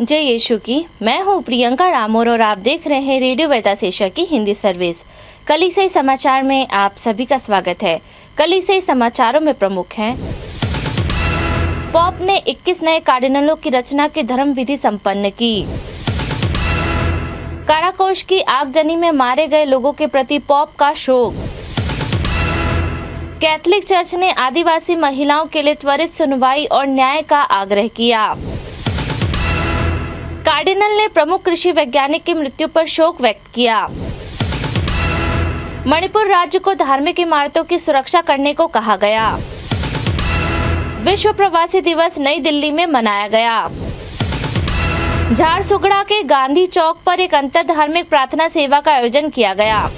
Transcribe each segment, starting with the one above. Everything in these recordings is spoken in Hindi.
जय यीशु की। मैं हूँ प्रियंका रामोर और आप देख रहे हैं रेडियो वेदास एशिया की हिंदी सर्विस। कलीसियाई समाचार में आप सभी का स्वागत है। कलीसियाई समाचारों में प्रमुख हैं। पॉप ने 21 नए कार्डिनलों की रचना की धर्म विधि संपन्न की। काराकोश की आगजनी में मारे गए लोगों के प्रति पॉप का शोक। कैथोलिक चर्च ने आदिवासी महिलाओं के लिए त्वरित सुनवाई और न्याय का आग्रह किया। कार्डिनल ने प्रमुख कृषि वैज्ञानिक की मृत्यु पर शोक व्यक्त किया। मणिपुर राज्य को धार्मिक इमारतों की सुरक्षा करने को कहा गया। विश्व प्रवासी दिवस नई दिल्ली में मनाया गया। झारसुगड़ा के गांधी चौक पर एक अंतर धार्मिक प्रार्थना सेवा का आयोजन किया गया।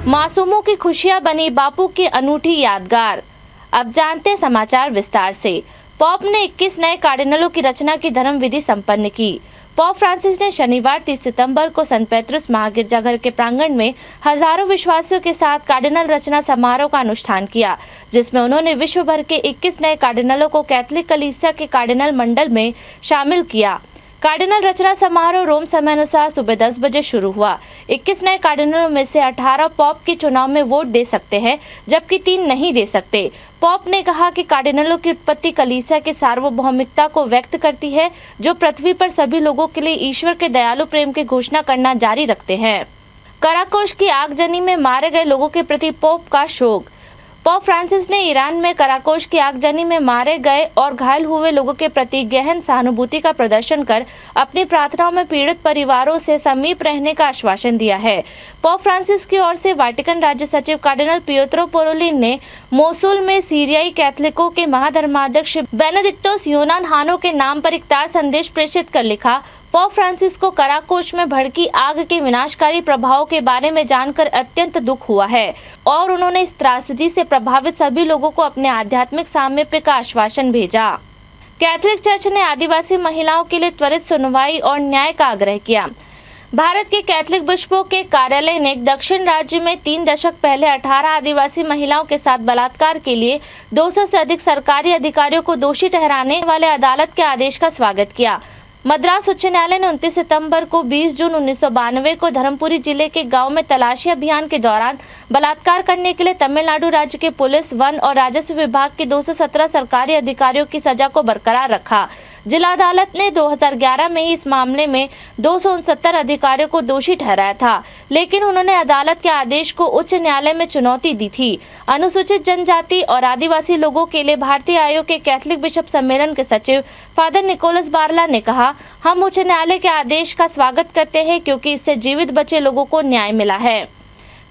मासूमों की खुशियां बनी बापू की अनूठी यादगार। अब जानते हैं समाचार विस्तार से। पॉप ने 21 नए कार्डिनलों की रचना की धर्म विधि संपन्न की। पॉप फ्रांसिस ने शनिवार 30 सितंबर को संत पेत्रुस महागिरजाघर के प्रांगण में हजारों विश्वासियों के साथ कार्डिनल रचना समारोह का अनुष्ठान किया, जिसमें उन्होंने विश्व भर के 21 नए कार्डिनलों को कैथोलिक कलीसिया के कार्डिनल मंडल में शामिल किया। कार्डिनल रचना समारोह रोम समय अनुसार सुबह 10 बजे शुरू हुआ। 21 नए कार्डिनलों में से 18 पॉप के चुनाव में वोट दे सकते हैं, जबकि 3 नहीं दे सकते। पॉप ने कहा कि कार्डिनलों की उत्पत्ति कलीसिया की सार्वभौमिकता को व्यक्त करती है, जो पृथ्वी पर सभी लोगों के लिए ईश्वर के दयालु प्रेम की घोषणा करना जारी रखते हैं। काराकोश की आगजनी में मारे गए लोगों के प्रति पोप का शोक। पोप फ्रांसिस ने ईरान में कराकोश की आगजनी में मारे गए और घायल हुए लोगों के प्रति गहन सहानुभूति का प्रदर्शन कर अपनी प्रार्थनाओं में पीड़ित परिवारों से समीप रहने का आश्वासन दिया है। पोप फ्रांसिस की ओर से वाटिकन राज्य सचिव कार्डिनल पिएत्रो पारोलिन ने मोसुल में सीरियाई कैथोलिकों के महाधर्माध्यक्ष बेनेडिक्टोस योहानहानो के नाम पर एक तार संदेश प्रेषित कर लिखा। पोप फ्रांसिस को कराकोश में भड़की आग के विनाशकारी प्रभावों के बारे में जानकर अत्यंत दुख हुआ है और उन्होंने इस त्रासदी से प्रभावित सभी लोगों को अपने आध्यात्मिक सामीप्य का आश्वासन भेजा। कैथोलिक चर्च ने आदिवासी महिलाओं के लिए त्वरित सुनवाई और न्याय का आग्रह किया। भारत के कैथोलिक बिशपों के कार्यालय ने दक्षिण राज्य में 3 दशक पहले 18 आदिवासी महिलाओं के साथ बलात्कार के लिए 200 से अधिक सरकारी अधिकारियों को दोषी ठहराने वाले अदालत के आदेश का स्वागत किया। मद्रास उच्च न्यायालय ने 29 सितंबर को 20 जून 1992 को धर्मपुरी जिले के गांव में तलाशी अभियान के दौरान बलात्कार करने के लिए तमिलनाडु राज्य के पुलिस, वन और राजस्व विभाग के 217 सरकारी अधिकारियों की सजा को बरकरार रखा। जिला अदालत ने 2011 में ही इस मामले में 269 अधिकारियों को दोषी ठहराया था, लेकिन उन्होंने अदालत के आदेश को उच्च न्यायालय में चुनौती दी थी। अनुसूचित जनजाति और आदिवासी लोगों के लिए भारतीय आयोग के कैथोलिक बिशप सम्मेलन के सचिव फादर निकोलस बारला ने कहा, हम उच्च न्यायालय के आदेश का स्वागत करते हैं क्योंकि इससे जीवित बचे लोगों को न्याय मिला है।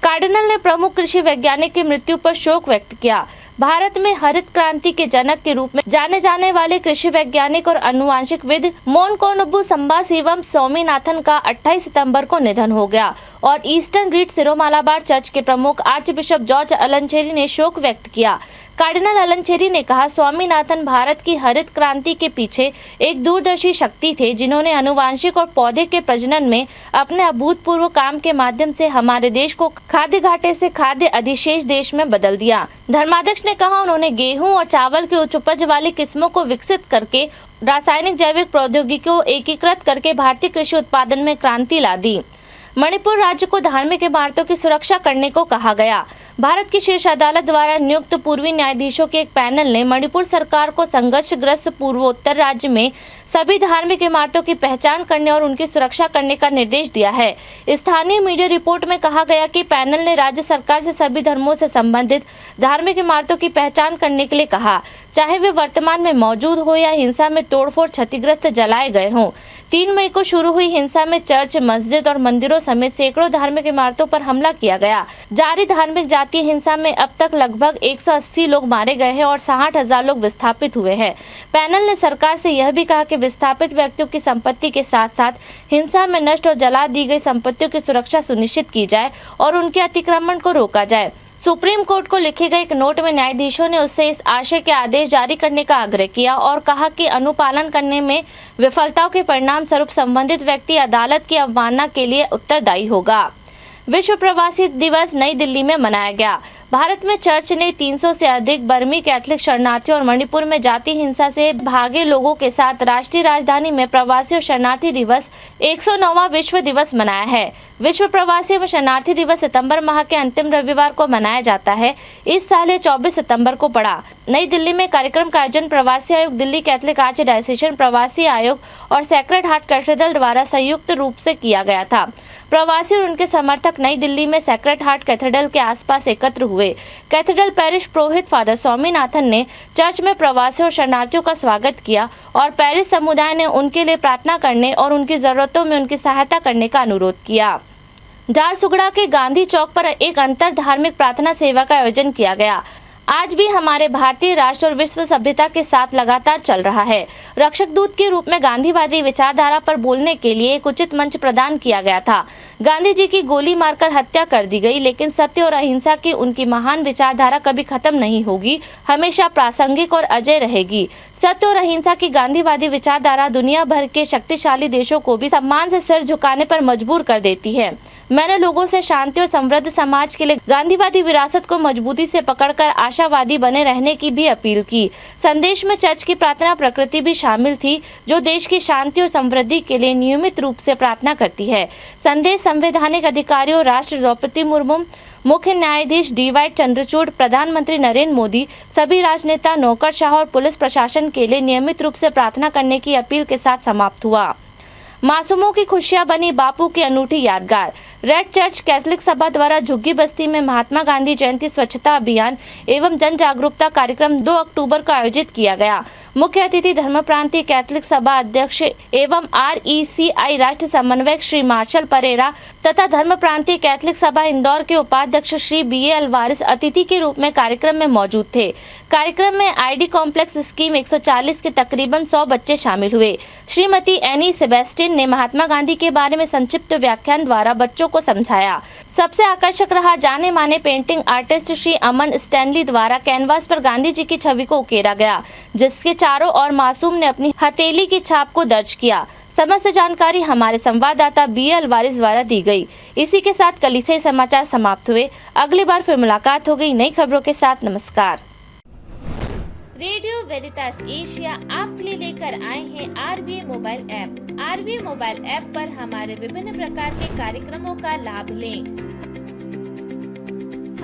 कार्डिनल ने प्रमुख कृषि वैज्ञानिक की मृत्यु पर शोक व्यक्त किया। भारत में हरित क्रांति के जनक के रूप में जाने जाने वाले कृषि वैज्ञानिक और अनुवांशिकविद मोनकोनुबु संबाशिवम स्वामीनाथन का 28 सितंबर को निधन हो गया और ईस्टर्न रीट सिरो-मलाबार चर्च के प्रमुख आर्च बिशप जॉर्ज अलंचेरी ने शोक व्यक्त किया। कार्डिनल अलंचेरी ने कहा, स्वामीनाथन भारत की हरित क्रांति के पीछे एक दूरदर्शी शक्ति थे, जिन्होंने अनुवांशिक और पौधे के प्रजनन में अपने अभूतपूर्व काम के माध्यम से हमारे देश को खाद्य घाटे से खाद्य अधिशेष देश में बदल दिया। धर्माध्यक्ष ने कहा, उन्होंने गेहूं और चावल की उच्च उपज वाली किस्मों को विकसित करके रासायनिक जैविक प्रौद्योगिकी को एकीकृत करके भारतीय कृषि उत्पादन में क्रांति ला दी। मणिपुर राज्य को धार्मिक इमारतों की सुरक्षा करने को कहा गया। भारत की शीर्ष अदालत द्वारा नियुक्त पूर्वी न्यायाधीशों के एक पैनल ने मणिपुर सरकार को संघर्षग्रस्त पूर्वोत्तर राज्य में सभी धार्मिक इमारतों की पहचान करने और उनकी सुरक्षा करने का निर्देश दिया है। स्थानीय मीडिया रिपोर्ट में कहा गया कि पैनल ने राज्य सरकार से सभी धर्मों से संबंधित धार्मिक इमारतों की पहचान करने के लिए कहा, चाहे वे वर्तमान में मौजूद हो या हिंसा में तोड़फोड़ क्षतिग्रस्त जलाए गए हों। 3 मई को शुरू हुई हिंसा में चर्च, मस्जिद और मंदिरों समेत सैकड़ों धार्मिक इमारतों पर हमला किया गया। जारी धार्मिक जातीय हिंसा में अब तक लगभग 180 लोग मारे गए हैं और 60,000 लोग विस्थापित हुए हैं। पैनल ने सरकार से यह भी कहा कि विस्थापित व्यक्तियों की संपत्ति के साथ साथ हिंसा में नष्ट और जला दी गई संपत्तियों की सुरक्षा सुनिश्चित की जाए और उनके अतिक्रमण को रोका जाए। सुप्रीम कोर्ट को लिखे गए एक नोट में न्यायाधीशों ने उससे इस आशय के आदेश जारी करने का आग्रह किया और कहा कि अनुपालन करने में विफलताओं के परिणाम स्वरूप संबंधित व्यक्ति अदालत की अवमानना के लिए उत्तरदायी होगा। विश्व प्रवासी दिवस नई दिल्ली में मनाया गया। भारत में चर्च ने 300 से अधिक बर्मी कैथलिक शरणार्थियों और मणिपुर में जाति हिंसा से भागे लोगों के साथ राष्ट्रीय राजधानी में प्रवासी और शरणार्थी दिवस 109वां विश्व दिवस मनाया है। विश्व प्रवासी एवं शरणार्थी दिवस सितंबर माह के अंतिम रविवार को मनाया जाता है। इस साल ये 24 सितंबर को पड़ा। नई दिल्ली में कार्यक्रम का आयोजन प्रवासी आयोग, दिल्ली कैथलिक आर्चडायोसीस प्रवासी आयोग और सेक्रेड हार्ट कैथेड्रल द्वारा संयुक्त रूप से किया गया था। प्रवासी और उनके समर्थक नई दिल्ली में सेक्रेड हार्ट कैथेड्रल के आसपास एकत्र हुए। कैथेड्रल पैरिश पुरोहित फादर स्वामीनाथन ने चर्च में प्रवासियों और शरणार्थियों का स्वागत किया और पैरिश समुदाय ने उनके लिए प्रार्थना करने और उनकी जरूरतों में उनकी सहायता करने का अनुरोध किया। झारसुगड़ा के गांधी चौक पर एक अंतर धार्मिक प्रार्थना सेवा का आयोजन किया गया। आज भी हमारे भारतीय राष्ट्र और विश्व सभ्यता के साथ लगातार चल रहा है। रक्षक दूत के रूप में गांधीवादी विचारधारा पर बोलने के लिए एक उचित मंच प्रदान किया गया था। गांधी जी की गोली मारकर हत्या कर दी गई, लेकिन सत्य और अहिंसा की उनकी महान विचारधारा कभी खत्म नहीं होगी, हमेशा प्रासंगिक और अजय रहेगी। सत्य और अहिंसा की गांधीवादी विचारधारा दुनिया भर के शक्तिशाली देशों को भी सम्मान से सिर झुकाने पर मजबूर कर देती है। मैंने लोगों से शांति और समृद्ध समाज के लिए गांधीवादी विरासत को मजबूती से पकड़कर आशावादी बने रहने की भी अपील की। संदेश में चर्च की प्रार्थना प्रकृति भी शामिल थी, जो देश की शांति और समृद्धि के लिए नियमित रूप से प्रार्थना करती है। संदेश संवैधानिक अधिकारियों, राष्ट्र द्रौपदी मुर्मू, मुख्य न्यायाधीश DY चंद्रचूड़, प्रधानमंत्री नरेंद्र मोदी, सभी राजनेता, नौकरशाह और पुलिस प्रशासन के लिए नियमित रूप से प्रार्थना करने की अपील के साथ समाप्त हुआ। मासूमों की खुशियां बनी बापू की अनूठी यादगार। रेड चर्च कैथलिक सभा द्वारा झुग्गी बस्ती में महात्मा गांधी जयंती स्वच्छता अभियान एवं जन जागरूकता कार्यक्रम 2 अक्टूबर को आयोजित किया गया। मुख्य अतिथि धर्मप्रांतीय कैथलिक सभा अध्यक्ष एवं RECI राष्ट्र समन्वयक श्री मार्शल परेरा तथा धर्मप्रांतीय कैथलिक सभा इंदौर के उपाध्यक्ष श्री BA अल्वारिस अतिथि के रूप में कार्यक्रम में मौजूद थे। कार्यक्रम में ID कॉम्प्लेक्स स्कीम 140 के तकरीबन 100 बच्चे शामिल हुए। श्रीमती एनी सेबेस्टियन ने महात्मा गांधी के बारे में संक्षिप्त व्याख्यान द्वारा बच्चों को समझाया। सबसे आकर्षक रहा जाने माने पेंटिंग आर्टिस्ट श्री अमन स्टैनली द्वारा कैनवास पर गांधी जी की छवि को उकेरा गया, जिसके चारों ओर मासूम ने अपनी हथेली की छाप को दर्ज किया। समस्त जानकारी हमारे संवाददाता BA अल्वारिस द्वारा दी गई। इसी के साथ कलीसियाई समाचार समाप्त हुए। अगली बार फिर मुलाकात हो गई नई खबरों के साथ। नमस्कार। रेडियो वेरितास एशिया आपके लिए लेकर आए हैं RVA mobile app. RVA mobile app पर हमारे विभिन्न प्रकार के कार्यक्रमों का लाभ लें,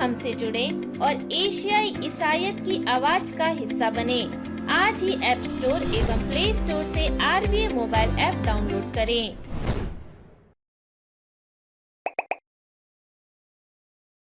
हमसे जुड़े और एशियाई ईसाईयत की आवाज का हिस्सा बने। आज ही ऐप स्टोर एवं प्ले स्टोर से RVA मोबाइल ऐप डाउनलोड करें।